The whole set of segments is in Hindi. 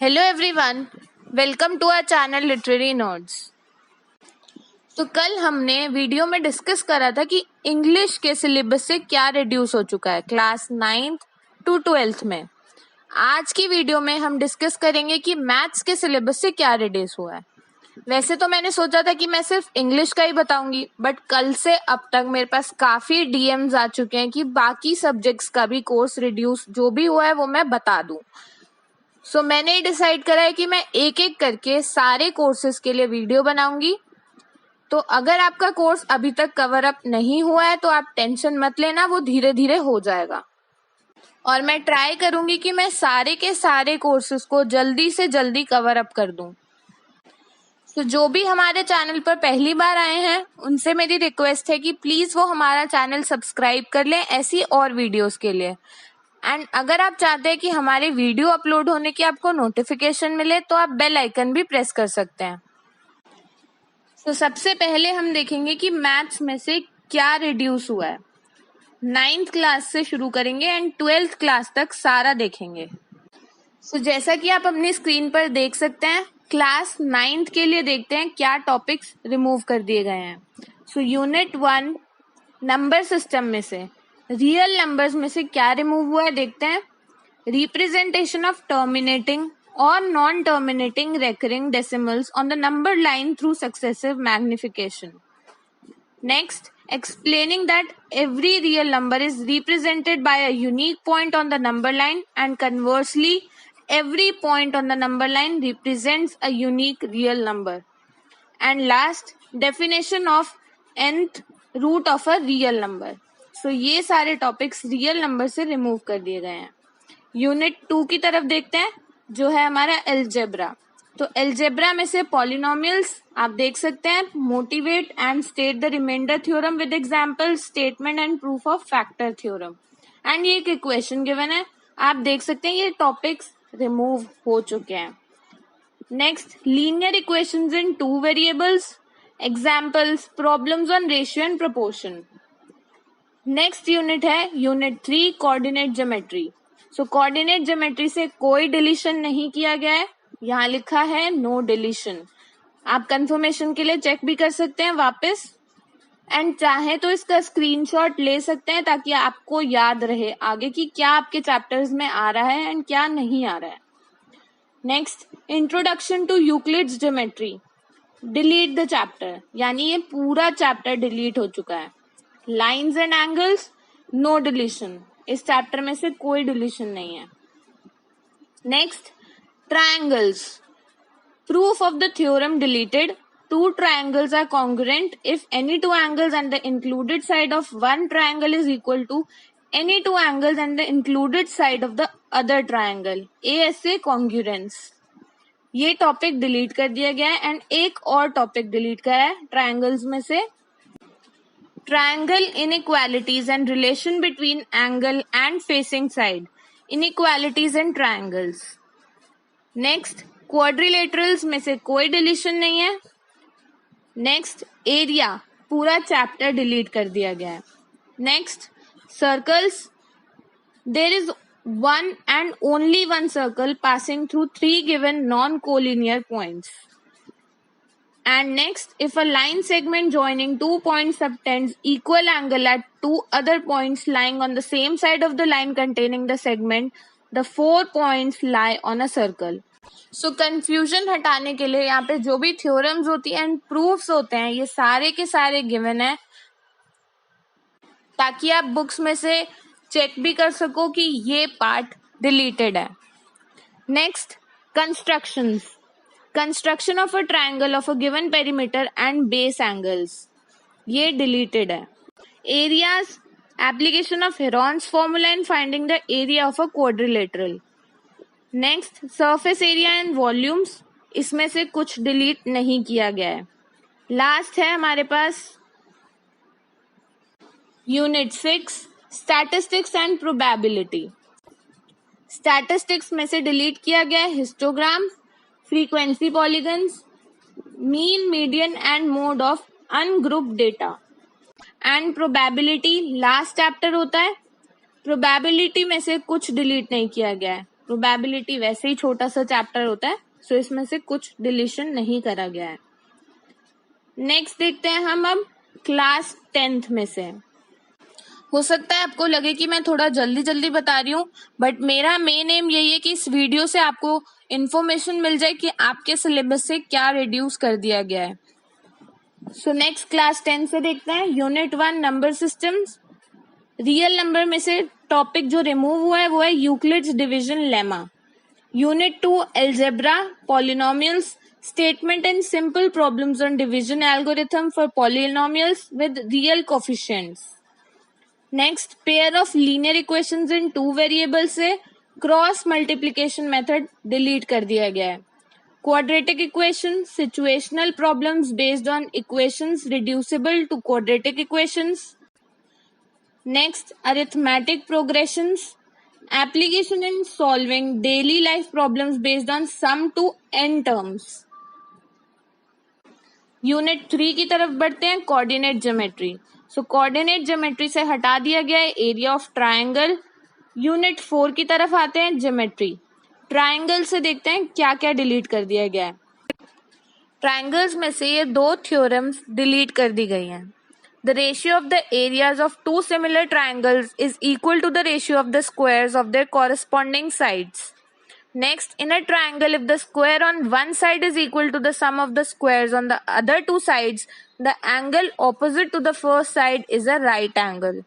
Hello everyone, welcome to our channel literary notes. तो कल हमने वीडियो में डिस्कस करा था कि इंग्लिश के सिलेबस से क्या रिड्यूस हो चुका है क्लास 9th टू 12th में। आज की वीडियो में हम डिस्कस करेंगे कि मैथ्स के सिलेबस से क्या रिड्यूस हुआ है। वैसे तो मैंने सोचा था कि मैं सिर्फ इंग्लिश का ही बताऊंगी, बट कल से अब तक मेरे पास काफी डीएम्स आ चुके हैं कि बाकी सब्जेक्ट्स का भी कोर्स रिड्यूस जो भी हुआ है वो मैं बता दूं। सो मैंने डिसाइड करा है कि मैं एक एक करके सारे कोर्सेज के लिए वीडियो बनाऊंगी। तो अगर आपका कोर्स अभी तक कवर अप नहीं हुआ है तो आप टेंशन मत लेना, वो धीरे धीरे हो जाएगा। और मैं ट्राई करूंगी कि मैं सारे के सारे कोर्सेज को जल्दी से जल्दी कवर अप कर दूं। तो जो भी हमारे चैनल पर पहली बार आए हैं उनसे मेरी रिक्वेस्ट है कि प्लीज वो हमारा चैनल सब्सक्राइब कर लें ऐसी और वीडियोस के लिए। एंड अगर आप चाहते हैं कि हमारे वीडियो अपलोड होने की आपको नोटिफिकेशन मिले तो आप बेल आइकन भी प्रेस कर सकते हैं। तो सबसे पहले हम देखेंगे कि मैथ्स में से क्या रिड्यूस हुआ है। 9th क्लास से शुरू करेंगे एंड 12th क्लास तक सारा देखेंगे। तो जैसा कि आप अपनी स्क्रीन पर देख सकते हैं, क्लास 9th के लिए देखते हैं क्या टॉपिक्स रिमूव कर दिए गए हैं। सो यूनिट 1 नंबर सिस्टम में से रियल नंबर्स में से क्या रिमूव हुआ है देखते हैं। रिप्रेजेंटेशन ऑफ टर्मिनेटिंग और non terminating recurring decimals on the number line through successive magnification. Next, explaining that every real number is represented by a unique point on the number line and conversely every point on the number line represents a unique real number. And last, definition of nth root of a real number. So ये सारे टॉपिक्स रियल नंबर से रिमूव कर दिए गए हैं। यूनिट 2 की तरफ देखते हैं जो है हमारा एल्जेब्रा। तो एल्जेब्रा में से पॉलिनोमियल्स आप देख सकते हैं, motivate and state the reminder theorem with example, statement and proof of factor theorem. And ये एक इक्वेशन गिवन है, आप देख सकते हैं ये टॉपिक्स रिमूव हो चुके हैं। Next, linear equations in 2 variables, examples, problems on ratio and proportion. Next unit है यूनिट 3 कोऑर्डिनेट ज्योमेट्री। सो कोऑर्डिनेट ज्योमेट्री से कोई डिलीशन नहीं किया गया है, यहाँ लिखा है नो डिलीशन। आप कंफर्मेशन के लिए चेक भी कर सकते हैं वापस, एंड चाहे तो इसका स्क्रीनशॉट ले सकते हैं ताकि आपको याद रहे आगे कि क्या आपके चैप्टर्स में आ रहा है एंड क्या नहीं आ रहा है। Next, introduction to Euclid's geometry. Delete the chapter, यानी ये पूरा चैप्टर डिलीट हो चुका है। Lines and angles, no deletion, इस चैप्टर में से कोई डिलीशन नहीं है। Next, triangles, proof of the theorem deleted. Two triangles are congruent if any two angles and the included side of one triangle is equal to any two angles and the included side of the other triangle. ASA congruence. ये टॉपिक डिलीट कर दिया गया है एंड एक और टॉपिक डिलीट करा है ट्रायंगल्स में से, triangle inequalities and relation between angle and facing side, inequalities in triangles. Next, quadrilaterals में से कोई डिलीशन नहीं है। नेक्स्ट, एरिया, पूरा चैप्टर डिलीट कर दिया गया है। Next, circles, there is one and only one circle passing through 3 given non-collinear points. And next, if a line segment joining 2 points subtends equal angle at 2 other points lying on the same side of the line containing the segment, the 4 points lie on a circle. So confusion हटाने के लिए यहाँ पे जो भी theorems होती है and proofs होते हैं ये सारे के सारे given है, ताकि आप बुक्स में से चेक भी कर सको कि ये पार्ट डिलीटेड है। Next, constructions, construction of a triangle of a given perimeter and base angles, ये डिलीटेड है। Areas, application of Heron's formula in finding the area of a quadrilateral. Next, surface area and volumes, इसमें से कुछ डिलीट नहीं किया गया है। लास्ट है हमारे पास unit 6 statistics and probability. Statistics में से डिलीट किया गया है histogram, frequency polygons, mean, median and mode of ungrouped data. And probability last chapter होता है, प्रोबेबिलिटी में से कुछ डिलीट नहीं किया गया है। प्रोबेबिलिटी वैसे ही छोटा सा चैप्टर होता है, सो इसमें से कुछ डिलीशन नहीं करा गया है। नेक्स्ट देखते हैं हम अब क्लास 10th में से। हो सकता है आपको लगे कि मैं थोड़ा जल्दी जल्दी बता रही हूँ, बट मेरा मेन एम यही है कि इस वीडियो से आपको इन्फॉर्मेशन मिल जाए कि आपके सिलेबस से क्या रिड्यूस कर दिया गया है। सो नेक्स्ट क्लास 10 से देखते हैं unit 1 number systems. Real number में से टॉपिक जो रिमूव हुआ है वो है Euclid's division lemma. Unit 2 algebra polynomials statement and simple problems on division algorithm for polynomials with real coefficients. Next pair of linear equations in 2 variable से क्रॉस मल्टीप्लिकेशन मेथड डिलीट कर दिया गया है। Quadratic equation situational problems based on equations reducible to quadratic equations. Next arithmetic progressions application in solving daily life problems based on sum to n terms। Unit 3 की तरफ बढ़ते हैं कोऑर्डिनेट ज्योमेट्री। सो कोऑर्डिनेट ज्योमेट्री से हटा दिया गया है एरिया ऑफ ट्रायंगल। यूनिट 4 की तरफ आते हैं ज्योमेट्री। ट्रायंगल से देखते हैं क्या क्या डिलीट कर दिया गया है। ट्रायंगल्स में से ये 2 थ्योरम्स डिलीट कर दी गई हैं। The ratio of the areas of 2 similar triangles is equal to the ratio of the squares of their corresponding sides. Next, in a triangle, if the square on one side is equal to the sum of the squares on the other 2 sides, the angle opposite to the first side is a right angle.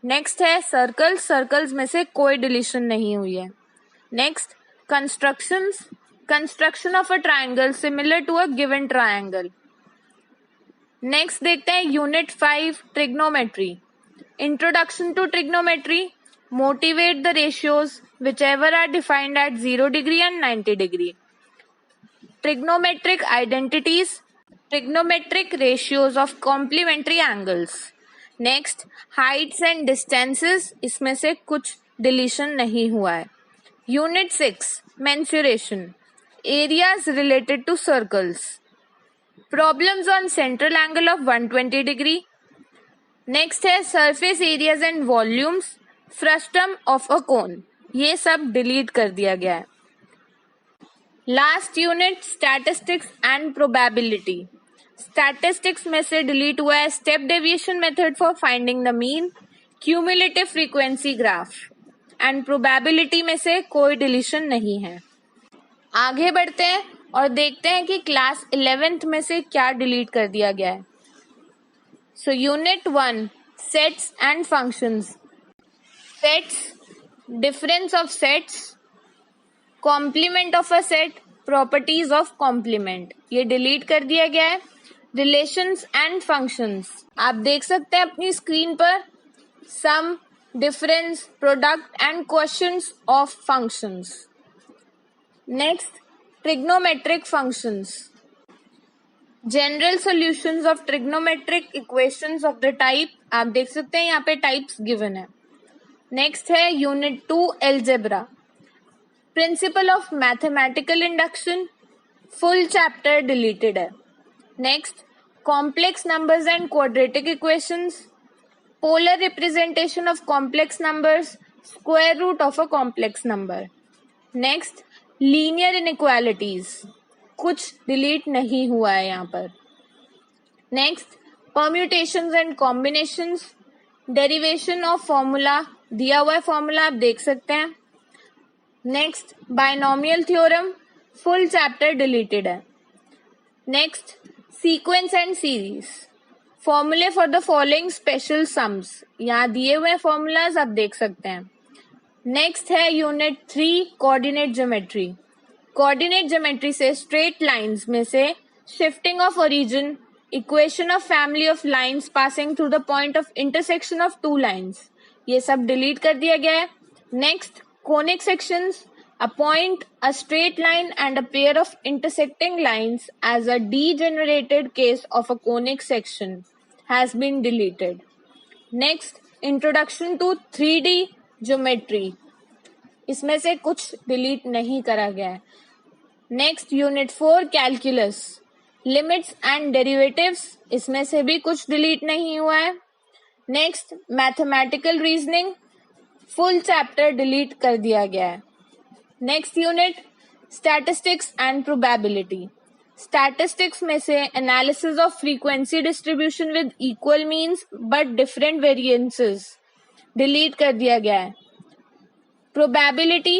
Next है circles. Circles में से कोई deletion नहीं हुई है. Next, constructions. Construction of a triangle similar to a given triangle. Next देखते हैं unit 5 trigonometry. Introduction to trigonometry motivate the ratios whichever are defined at 0 degree and 90 degree. Trigonometric identities trigonometric ratios of complementary angles. Next heights and distances, इसमें से कुछ डिलीशन नहीं हुआ है। Unit 6 mensuration areas related to circles. Problems on central angle of 120 degree. Next है surface areas and volumes, frustum of a cone. ये सब डिलीट कर दिया गया है। Last unit statistics and probability. Statistics में से डिलीट हुआ है step deviation method for finding the mean, cumulative frequency graph and probability में से कोई डिलीशन नहीं है। आगे बढ़ते हैं और देखते हैं कि क्लास 11th में से क्या डिलीट कर दिया गया है। So unit 1 sets and functions. Sets difference of sets, complement of a set, properties of complement, ये डिलीट कर दिया गया है। रिलेशंस एंड फंक्शंस आप देख सकते हैं अपनी स्क्रीन पर, sum, difference, product and quotients of functions. Next trigonometric functions, general solutions of trigonometric equations of the type, आप देख सकते हैं यहाँ पे टाइप्स गिवन है। नेक्स्ट है unit 2 algebra, principle of mathematical induction, full chapter deleted है। Next complex numbers and quadratic equations, polar representation of complex numbers, square root of a complex number. Next linear inequalities, कुछ डिलीट नहीं हुआ है यहाँ पर। Next permutations and combinations, derivation of formula, दिया हुआ है फॉर्मूला आप देख सकते हैं। Next binomial theorem, full chapter deleted है। नेक्स्ट सीक्वेंस एंड सीरीज, फॉर्मूले for the following special sums, यहाँ दिए हुए फॉर्मूलाज आप देख सकते हैं। नेक्स्ट है unit 3 coordinate geometry. Coordinate geometry से स्ट्रेट लाइंस में से shifting of origin, equation of family of lines passing through the point of intersection of 2 lines, ये सब डिलीट कर दिया गया है। Next conic sections, a point, a straight line and a pair of intersecting lines as a degenerated case of a conic section has been deleted. Next, introduction to 3D geometry. इसमें से कुछ डिलीट नहीं करा गया है। Next unit 4 calculus, limits and derivatives, इसमें से भी कुछ डिलीट नहीं हुआ है। Next mathematical reasoning, full chapter delete कर दिया गया है। Next unit statistics and probability. Statistics में से analysis of frequency distribution with equal means but different variances delete कर दिया गया है। Probability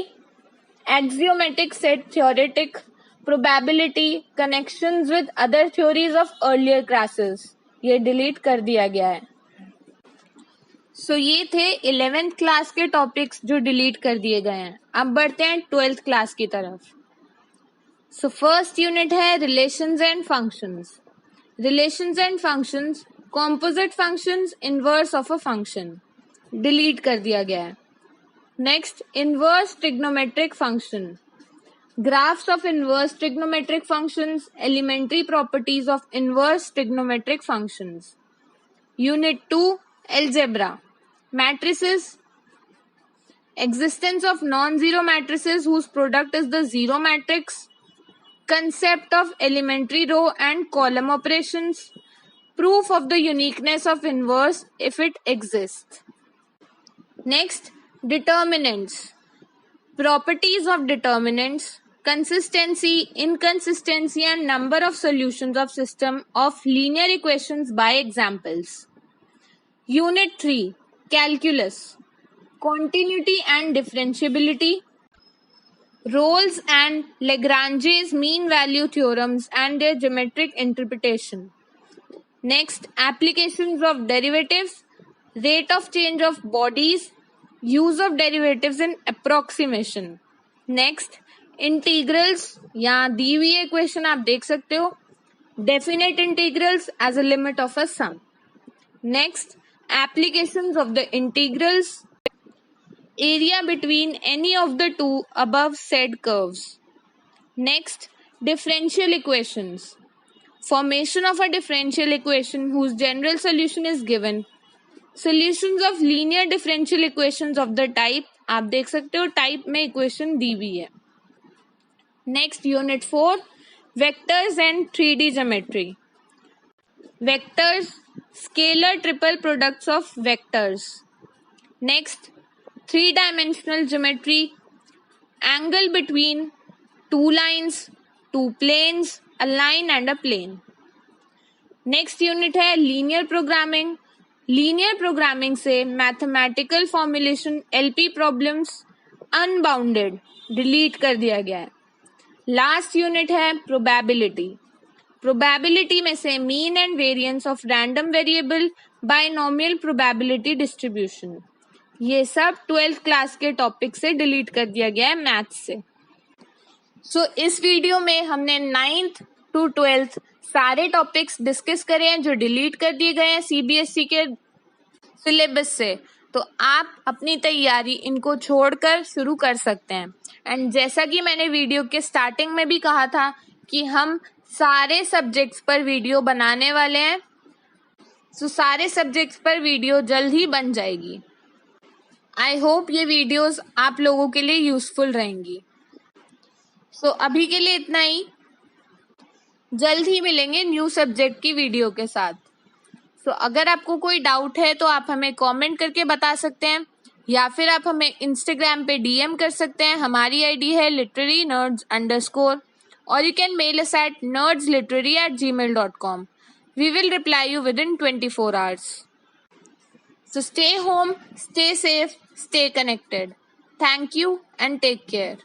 axiomatic set theoretic probability connections with other theories of earlier classes, ये डिलीट कर दिया गया है। सो ये थे 11th क्लास के टॉपिक्स जो डिलीट कर दिए गए हैं। अब बढ़ते हैं 12th क्लास की तरफ। सो फर्स्ट यूनिट है relations and functions. Relations and functions, composite functions, inverse of a function, delete कर दिया गया है। Next inverse trigonometric function, graphs of inverse trigonometric functions, elementary properties of inverse trigonometric functions. Unit 2 algebra, matrices, existence of non-zero matrices whose product is the zero matrix, concept of elementary row and column operations, proof of the uniqueness of inverse if it exists. Next, determinants, properties of determinants, consistency, inconsistency and number of solutions of system of linear equations by examples. Unit 3 Calculus, continuity and differentiability, roles and Lagrange's mean value theorems and their geometric interpretation. Next, applications of derivatives, rate of change of bodies, use of derivatives in approximation. Next, integrals, यहाँ दी हुई इक्वेशन आप देख सकते हो, definite integrals as a limit of a sum. Next, applications of the integrals, area between any of the two above said curves. Next, differential equations, formation of a differential equation whose general solution is given, solutions of linear differential equations of the type, आप देख सकते हो टाइप में इक्वेशन दी हुई है। Next unit 4 vectors and 3D geometry, vectors, scalar triple products of vectors. Next, three-dimensional geometry, angle between two lines, two planes, a line and a plane. Next unit है linear programming. Linear programming से mathematical formulation LP problems unbounded delete कर दिया गया है। Last unit है probability. प्रोबेबिलिटी में से mean and variance of random variable binomial probability distribution, ये सब 12th क्लास के टॉपिक से डिलीट कर दिया गया है मैथ्स से। सो इस वीडियो में हमने 9th to 12th सारे टॉपिक्स डिस्कस करे हैं जो डिलीट कर दिए गए हैं सीबीएसई के सिलेबस से। तो आप अपनी तैयारी इनको छोड़कर शुरू कर सकते हैं। एंड जैसा कि मैंने वीडियो के स्टार्टिंग में भी कहा था कि हम सारे सब्जेक्ट्स पर वीडियो बनाने वाले हैं, सो सारे सब्जेक्ट्स पर वीडियो जल्द ही बन जाएगी। आई होप ये वीडियोस आप लोगों के लिए यूजफुल रहेंगी। सो अभी के लिए इतना ही, जल्द ही मिलेंगे न्यू सब्जेक्ट की वीडियो के साथ। सो अगर आपको कोई डाउट है तो आप हमें कमेंट करके बता सकते हैं या फिर आप हमें इंस्टाग्राम पे डीएम कर सकते हैं। हमारी आईडी है literary_nerds_ or you can mail us at nerdsliterary@gmail.com. We will reply you within 24 hours. So stay home, stay safe, stay connected. Thank you and take care.